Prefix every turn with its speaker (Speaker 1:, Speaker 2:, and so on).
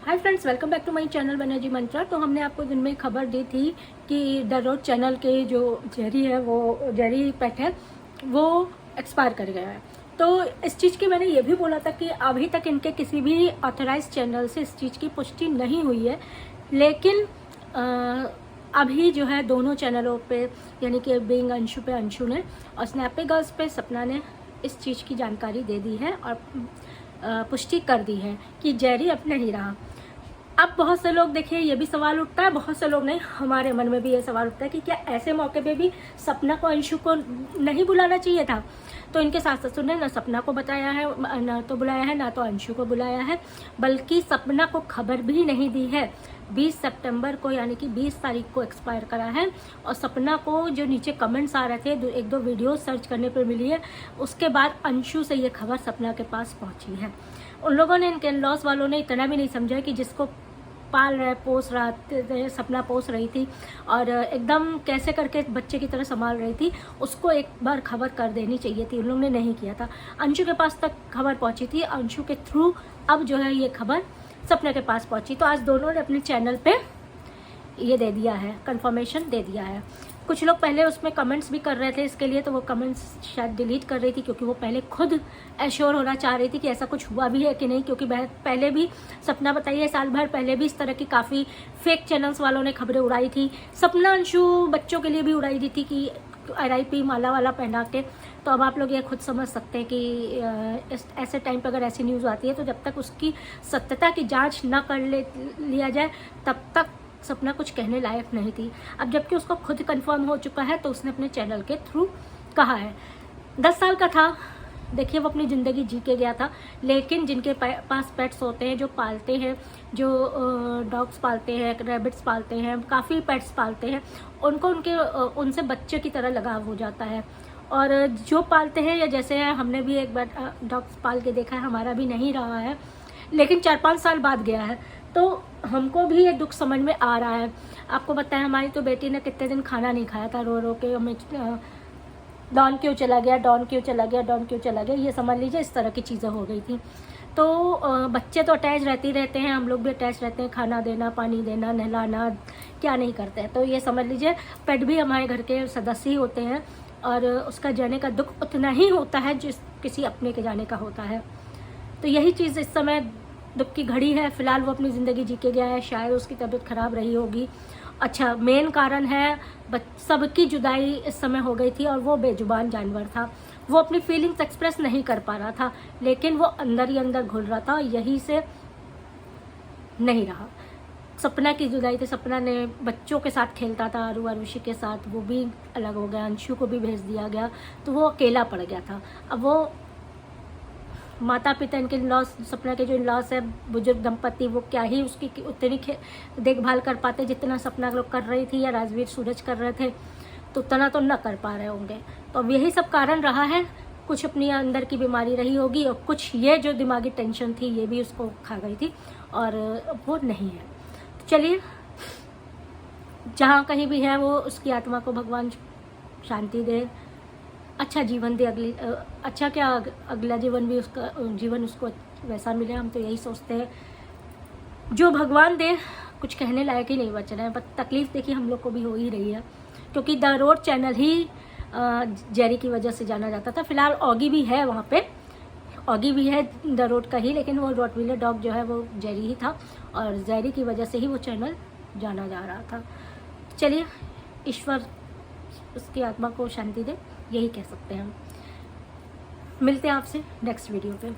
Speaker 1: Hi friends, welcome back to my channel Banerjee Mantra. तो हमने आपको दिन में खबर दी थी कि द रोड चैनल के जो जेरी है, वो जेरी पेट है, वो एक्सपायर कर गया है। तो इस चीज़ की मैंने ये भी बोला था कि अभी तक इनके किसी भी ऑथराइज चैनल से इस चीज़ की पुष्टि नहीं हुई है, लेकिन अभी जो है दोनों चैनलों पे, यानी कि बीइंग अंशु पे अंशु ने और स्नैपे गर्ल्स पे सपना ने इस चीज़ की जानकारी दे दी है और पुष्टि कर दी है कि जेरी अब नहीं रहा। अब बहुत से लोग, देखिए, ये भी सवाल उठता है, बहुत से लोग नहीं, हमारे मन में भी ये सवाल उठता है कि क्या ऐसे मौके पे भी सपना को अंशु को नहीं बुलाना चाहिए था। तो इनके सास ससुर ने ना सपना को बताया है, ना तो बुलाया है, ना तो अंशु को बुलाया है, बल्कि सपना को खबर भी नहीं दी है। 20 सितंबर को, यानी कि 20 तारीख को एक्सपायर करा है। और सपना को जो नीचे कमेंट्स आ रहे थे, एक दो वीडियो सर्च करने पर मिली है, उसके बाद अंशु से ये खबर सपना के पास पहुंची है। उन लोगों ने, इनके लॉस वालों ने इतना भी नहीं समझा कि जिसको पाल रहे, पोस रहा, सपना पोस रही थी और एकदम कैसे करके बच्चे की तरह संभाल रही थी, उसको एक बार खबर कर देनी चाहिए थी। उन लोगों ने नहीं किया था। अंशु के पास तक खबर पहुंची थी, अंशु के थ्रू अब जो है ये खबर सपना के पास पहुंची। तो आज दोनों ने अपने चैनल पे ये दे दिया है, कंफर्मेशन दे दिया है। कुछ लोग पहले उसमें कमेंट्स भी कर रहे थे इसके लिए, तो वो कमेंट्स शायद डिलीट कर रही थी, क्योंकि वो पहले खुद एश्योर होना चाह रही थी कि ऐसा कुछ हुआ भी है कि नहीं। क्योंकि पहले भी सपना बताइए, साल भर पहले भी इस तरह की काफ़ी फेक चैनल्स वालों ने खबरें उड़ाई थी। सपना अंशु बच्चों के लिए भी उड़ाई दी थी कि RIP माला वाला पहना के। तो अब आप लोग ये खुद समझ सकते हैं कि ऐसे टाइम पर अगर ऐसी न्यूज़ आती है, तो जब तक उसकी सत्यता की जाँच न कर लिया जाए, तब तक सपना कुछ कहने लायक नहीं थी। अब जबकि उसको खुद कंफर्म हो चुका है, तो उसने अपने चैनल के थ्रू कहा है। 10 साल का था, देखिए, वो अपनी ज़िंदगी जी के गया था। लेकिन जिनके पास पेट्स होते हैं, जो पालते हैं, जो डॉग्स पालते हैं, रैबिट्स पालते हैं, काफ़ी पेट्स पालते हैं, उनको उनसे बच्चे की तरह लगाव हो जाता है। और जो पालते हैं, या जैसे हमने भी एक बार डॉग्स पाल के देखा है, हमारा भी नहीं रहा है, लेकिन 4-5 साल बाद गया है, तो हमको भी ये दुख समझ में आ रहा है। आपको बताया, हमारी तो बेटी ने कितने दिन खाना नहीं खाया था, रो रो के हमें डॉन क्यों चला गया, डॉन क्यों चला गया, डॉन क्यों चला गया, ये समझ लीजिए इस तरह की चीज़ें हो गई थी। तो बच्चे तो अटैच रहते हैं, हम लोग भी अटैच रहते हैं, खाना देना, पानी देना, नहलाना, क्या नहीं करते हैं। तो ये समझ लीजिए पेट भी हमारे घर के सदस्य ही होते हैं, और उसका जाने का दुख उतना ही होता है जिस किसी अपने के जाने का होता है। तो यही चीज़ इस समय दुख की घड़ी है। फिलहाल वो अपनी ज़िंदगी जी के गया है, शायद उसकी तबीयत ख़राब रही होगी। अच्छा, मेन कारण है सबकी जुदाई इस समय हो गई थी, और वो बेजुबान जानवर था, वो अपनी फीलिंग्स एक्सप्रेस नहीं कर पा रहा था, लेकिन वो अंदर ही अंदर घुल रहा था, यही से नहीं रहा। सपना की जुदाई थी, सपना ने बच्चों के साथ खेलता था, आरुषि के साथ, वो भी अलग हो गया, अंशु को भी भेज दिया गया, तो वो अकेला पड़ गया था। अब वो माता पिता, इनके लॉस, सपना के जो लॉस है, बुजुर्ग दंपति, वो क्या ही उसकी उतनी देखभाल कर पाते जितना सपना लोग कर रही थी, या राजवीर सूरज कर रहे थे, तो उतना तो न कर पा रहे होंगे। तो अब यही सब कारण रहा है। कुछ अपनी अंदर की बीमारी रही होगी, और कुछ ये जो दिमागी टेंशन थी, ये भी उसको खा गई थी, और वो नहीं है। तो चलिए, जहाँ कहीं भी है, वो उसकी आत्मा को भगवान शांति दे, अच्छा जीवन दे, अच्छा क्या, अगला जीवन भी उसको वैसा मिले। हम तो यही सोचते हैं, जो भगवान दे। कुछ कहने लायक ही नहीं बच रहा है, पर तकलीफ़ देखिए हम लोग को भी हो ही रही है, क्योंकि the road channel he Jerry की वजह से जाना जाता था। फिलहाल ऑगी भी है वहाँ पे, ऑगी भी है द रोड का ही, लेकिन वो रॉटवीलर डॉग जो है वो जेरी ही था, और जेरी की वजह से ही वो चैनल जाना जा रहा था। चलिए, ईश्वर उसकी आत्मा को शांति दे, यही कह सकते हैं हम। मिलते हैं आपसे नेक्स्ट वीडियो पे।